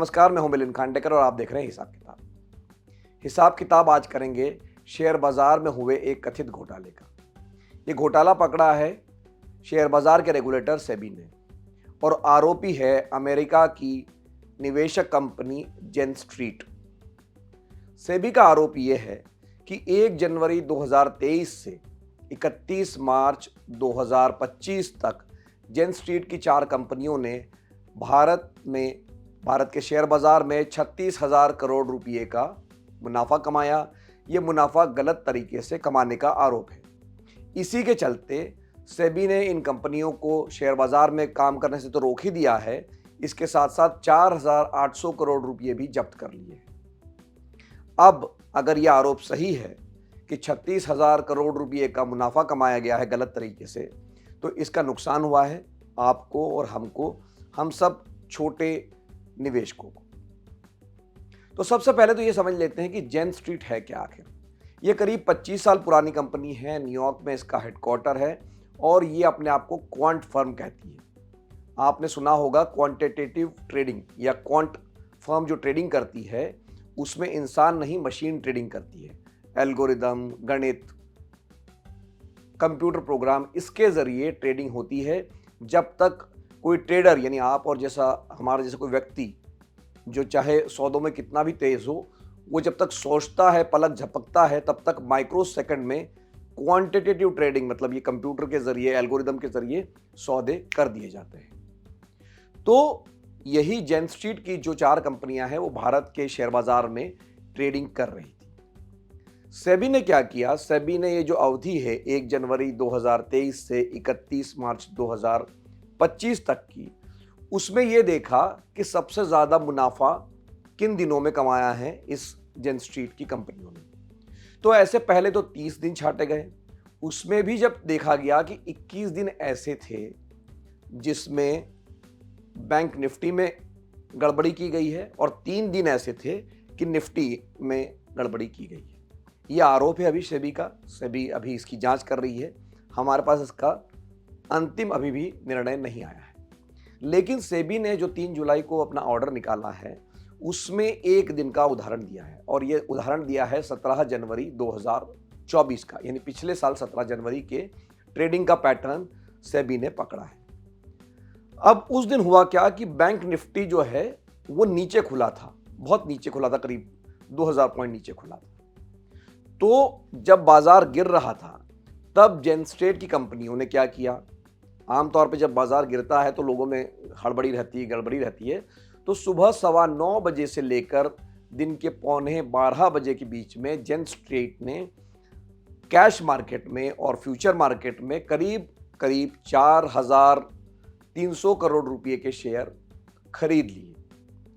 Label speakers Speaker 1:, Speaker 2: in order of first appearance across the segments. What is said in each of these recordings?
Speaker 1: नमस्कार, मैं हूं मिलिंद खांडेकर और आप देख रहे हैं हिसाब किताब आज करेंगे शेयर बाजार में हुए एक कथित घोटाले का। ये घोटाला पकड़ा है शेयर बाजार के रेगुलेटर सेबी ने और आरोपी है अमेरिका की निवेशक कंपनी जेन स्ट्रीट। सेबी का आरोप यह है कि 1 जनवरी 2023 से 31 मार्च 2025 तक जेन स्ट्रीट की 4 कंपनियों ने भारत के शेयर बाजार में 36,000 करोड़ रुपए का मुनाफा कमाया। ये मुनाफा गलत तरीके से कमाने का आरोप है। इसी के चलते सेबी ने इन कंपनियों को शेयर बाजार में काम करने से तो रोक ही दिया है, इसके साथ साथ 4,800 करोड़ रुपए भी जब्त कर लिए हैं। अब अगर यह आरोप सही है कि 36,000 करोड़ रुपए का मुनाफा कमाया गया है गलत तरीके से, तो इसका नुकसान हुआ है आपको और हमको, हम सब छोटे निवेशकों को। तो सबसे पहले तो ये समझ लेते हैं कि जेन स्ट्रीट है क्या आखिर। ये करीब 25 साल पुरानी कंपनी है, न्यूयॉर्क में इसका हेडक्वार्टर है और ये अपने आप को क्वांट फर्म कहती है। आपने सुना होगा क्वांटिटेटिव ट्रेडिंग या क्वांट फर्म जो ट्रेडिंग करती है उसमें इंसान नहीं मशीन ट्रेडिंग करती है। एल्गोरिदम, गणित, कंप्यूटर प्रोग्राम, इसके ज़रिए ट्रेडिंग होती है। जब तक कोई ट्रेडर यानी आप और हमारा जैसा कोई व्यक्ति जो चाहे सौदों में कितना भी तेज़ हो, वो जब तक सोचता है, पलक झपकता है, तब तक माइक्रो सेकंड में क्वांटिटेटिव ट्रेडिंग मतलब ये कंप्यूटर के ज़रिए, एल्गोरिदम के ज़रिए सौदे कर दिए जाते हैं। तो यही जेन स्ट्रीट की जो 4 कंपनियां हैं वो भारत के शेयर बाजार में ट्रेडिंग कर रही थी। सेबी ने क्या किया? सेबी ने ये जो अवधि है 1 जनवरी 2023 से 31 मार्च 2025 तक की, उसमें ये देखा कि सबसे ज़्यादा मुनाफा किन दिनों में कमाया है इस जेन स्ट्रीट की कंपनियों ने। तो ऐसे पहले तो 30 दिन छांटे गए, उसमें भी जब देखा गया कि 21 दिन ऐसे थे जिसमें बैंक निफ्टी में गड़बड़ी की गई है और 3 दिन ऐसे थे कि निफ्टी में गड़बड़ी की गई है। यह आरोप है अभी सेबी का। सेबी अभी इसकी जांच कर रही है। हमारे पास इसका अंतिम अभी भी निर्णय नहीं आया है। लेकिन सेबी ने जो 3 जुलाई को अपना ऑर्डर निकाला है उसमें एक दिन का उदाहरण दिया है और ये उदाहरण दिया है 17 जनवरी 2024 का, यानी पिछले साल 17 जनवरी के ट्रेडिंग का पैटर्न सेबी ने पकड़ा है। अब उस दिन हुआ क्या कि बैंक निफ्टी जो है वो नीचे खुला था, बहुत नीचे खुला था, करीब 2000 पॉइंट नीचे खुला था। तो जब बाजार गिर रहा था तब जेन स्ट्रीट की कंपनियों ने क्या किया? आमतौर पे जब बाजार गिरता है तो लोगों में हड़बड़ी रहती है, गड़बड़ी रहती है। तो सुबह 9:15 बजे से लेकर दिन के 11:45 बजे के बीच में जेन स्ट्रीट ने कैश मार्केट में और फ्यूचर मार्केट में करीब 4,300 करोड़ रुपए के शेयर खरीद लिए।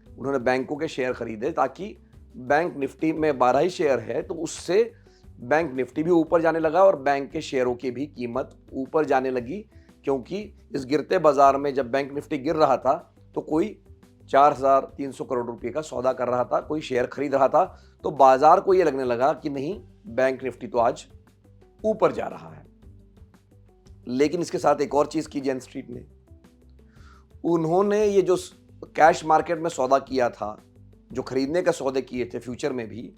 Speaker 1: उन्होंने बैंकों के शेयर खरीदे ताकि बैंक निफ्टी में 12 ही शेयर है तो उससे बैंक निफ्टी भी ऊपर जाने लगा और बैंक के शेयरों की भी कीमत ऊपर जाने लगी, क्योंकि इस गिरते बाजार में जब बैंक निफ्टी गिर रहा था तो कोई 4,300 करोड़ रुपए का सौदा कर रहा था, कोई शेयर खरीद रहा था। तो बाजार को यह लगने लगा कि नहीं, बैंक निफ्टी तो आज ऊपर जा रहा है। लेकिन इसके साथ एक और चीज की जेन स्ट्रीट ने, उन्होंने ये जो कैश मार्केट में सौदा किया था, जो खरीदने का सौदे किए थे फ्यूचर में भी,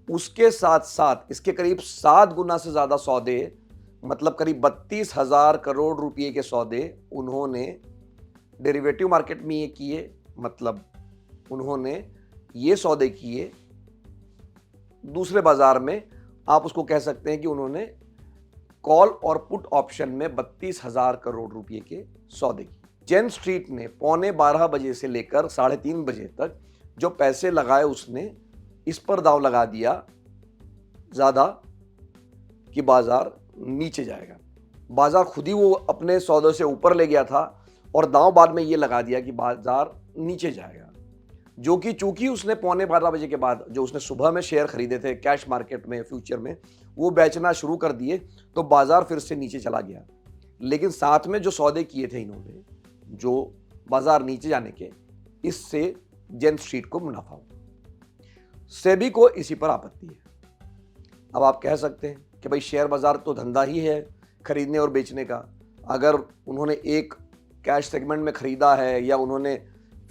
Speaker 1: उसके साथ साथ इसके करीब 7 गुना से ज्यादा सौदे, मतलब करीब 32,000 करोड़ रुपए के सौदे उन्होंने डेरिवेटिव मार्केट में ये किए। मतलब उन्होंने ये सौदे किए दूसरे बाजार में, आप उसको कह सकते हैं कि उन्होंने कॉल और पुट ऑप्शन में 32,000 करोड़ रुपए के सौदे किए। जेन स्ट्रीट ने 11:15 बजे से लेकर 3:30 बजे तक जो पैसे लगाए उसने इस पर दांव लगा दिया ज्यादा कि बाजार नीचे जाएगा। बाजार खुद ही वो अपने सौदे से ऊपर ले गया था और दांव बाद में ये लगा दिया कि बाजार नीचे जाएगा, जो कि चूंकि उसने 11:15 बजे के बाद जो उसने सुबह में शेयर खरीदे थे कैश मार्केट में, फ्यूचर में, वो बेचना शुरू कर दिए तो बाजार फिर से नीचे चला गया। लेकिन साथ में जो सौदे किए थे इन्होंने, जो बाजार नीचे जाने के, इससे जेन स्ट्रीट को मुनाफा हुआ। सेबी को इसी पर आपत्ति है। अब आप कह सकते हैं कि भाई शेयर बाजार तो धंधा ही है खरीदने और बेचने का। अगर उन्होंने एक कैश सेगमेंट में खरीदा है या उन्होंने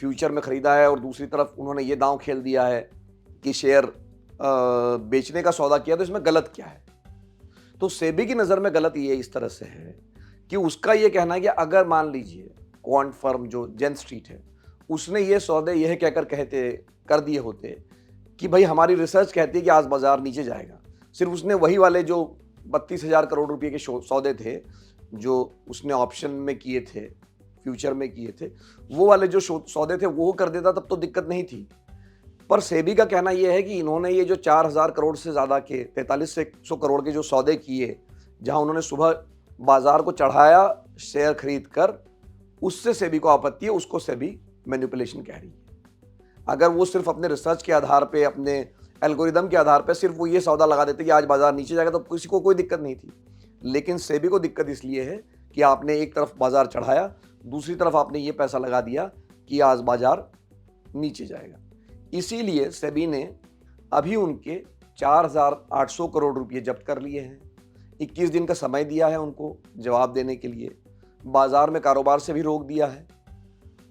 Speaker 1: फ्यूचर में ख़रीदा है और दूसरी तरफ उन्होंने ये दांव खेल दिया है कि शेयर बेचने का सौदा किया, तो इसमें गलत क्या है? तो सेबी की नज़र में गलत ये इस तरह से है कि उसका ये कहना है कि अगर मान लीजिए क्वांट फर्म जो जेन स्ट्रीट है, उसने ये सौदे यह कहकर कर दिए होते कि भाई हमारी रिसर्च कहती है कि आज बाजार नीचे जाएगा, सिर्फ उसने वही वाले जो 32,000 करोड़ रुपए के सौदे थे जो उसने ऑप्शन में किए थे, फ्यूचर में किए थे, वो वाले जो सौदे थे वो कर देता तब तो दिक्कत नहीं थी। पर सेबी का कहना यह है कि इन्होंने ये जो 4,000 करोड़ से ज़्यादा के 4300 करोड़ के जो सौदे किए, जहां उन्होंने सुबह बाजार को चढ़ाया शेयर खरीद कर, उससे सेबी को आपत्ति है, उसको सेबी मैनिपुलेशन कह रही है। अगर वो सिर्फ अपने रिसर्च के आधार पे, अपने एल्गोरिदम के आधार पे सिर्फ वो ये सौदा लगा देते कि आज बाजार नीचे जाएगा, तो किसी को कोई दिक्कत नहीं थी। लेकिन सेबी को दिक्कत इसलिए है कि आपने एक तरफ बाजार चढ़ाया, दूसरी तरफ आपने ये पैसा लगा दिया कि आज बाजार नीचे जाएगा। इसीलिए सेबी ने अभी उनके 4,800 करोड़ रुपए जब्त कर लिए हैं। 21 दिन का समय दिया है उनको जवाब देने के लिए, बाजार में कारोबार से भी रोक दिया है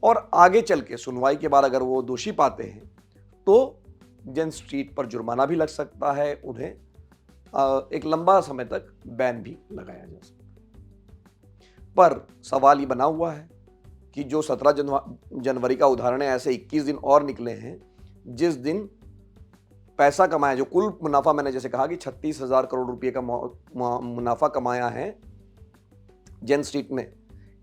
Speaker 1: और आगे चल के सुनवाई के बाद अगर वो दोषी पाते हैं तो जेन स्ट्रीट पर जुर्माना भी लग सकता है, उन्हें एक लंबा समय तक बैन भी लगाया जा सकता है। पर सवाल ये बना हुआ है कि जो 17 जनवरी का उदाहरण है, ऐसे 21 दिन और निकले हैं जिस दिन पैसा कमाया, जो कुल मुनाफा मैंने जैसे कहा कि 36,000 करोड़ रुपए का मुनाफा कमाया है जेन स्ट्रीट ने,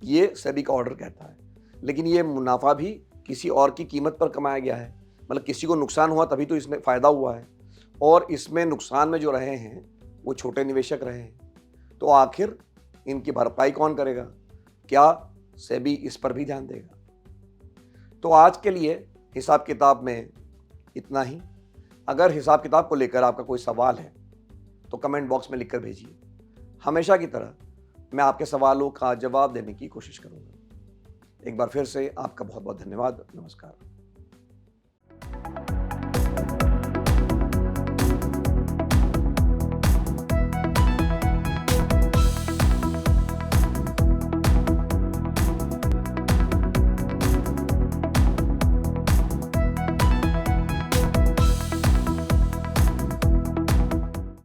Speaker 1: ये सेबी का ऑर्डर कहता है। लेकिन ये मुनाफा भी किसी और की कीमत पर कमाया गया है, मतलब किसी को नुकसान हुआ तभी तो इसमें फ़ायदा हुआ है, और इसमें नुकसान में जो रहे हैं वो छोटे निवेशक रहे हैं। तो आखिर इनकी भरपाई कौन करेगा? क्या सेबी इस पर भी ध्यान देगा? तो आज के लिए हिसाब किताब में इतना ही। अगर हिसाब किताब को लेकर आपका कोई सवाल है तो कमेंट बॉक्स में लिखकर भेजिए। हमेशा की तरह मैं आपके सवालों का जवाब देने की कोशिश करूंगा। एक बार फिर से आपका बहुत बहुत धन्यवाद। नमस्कार।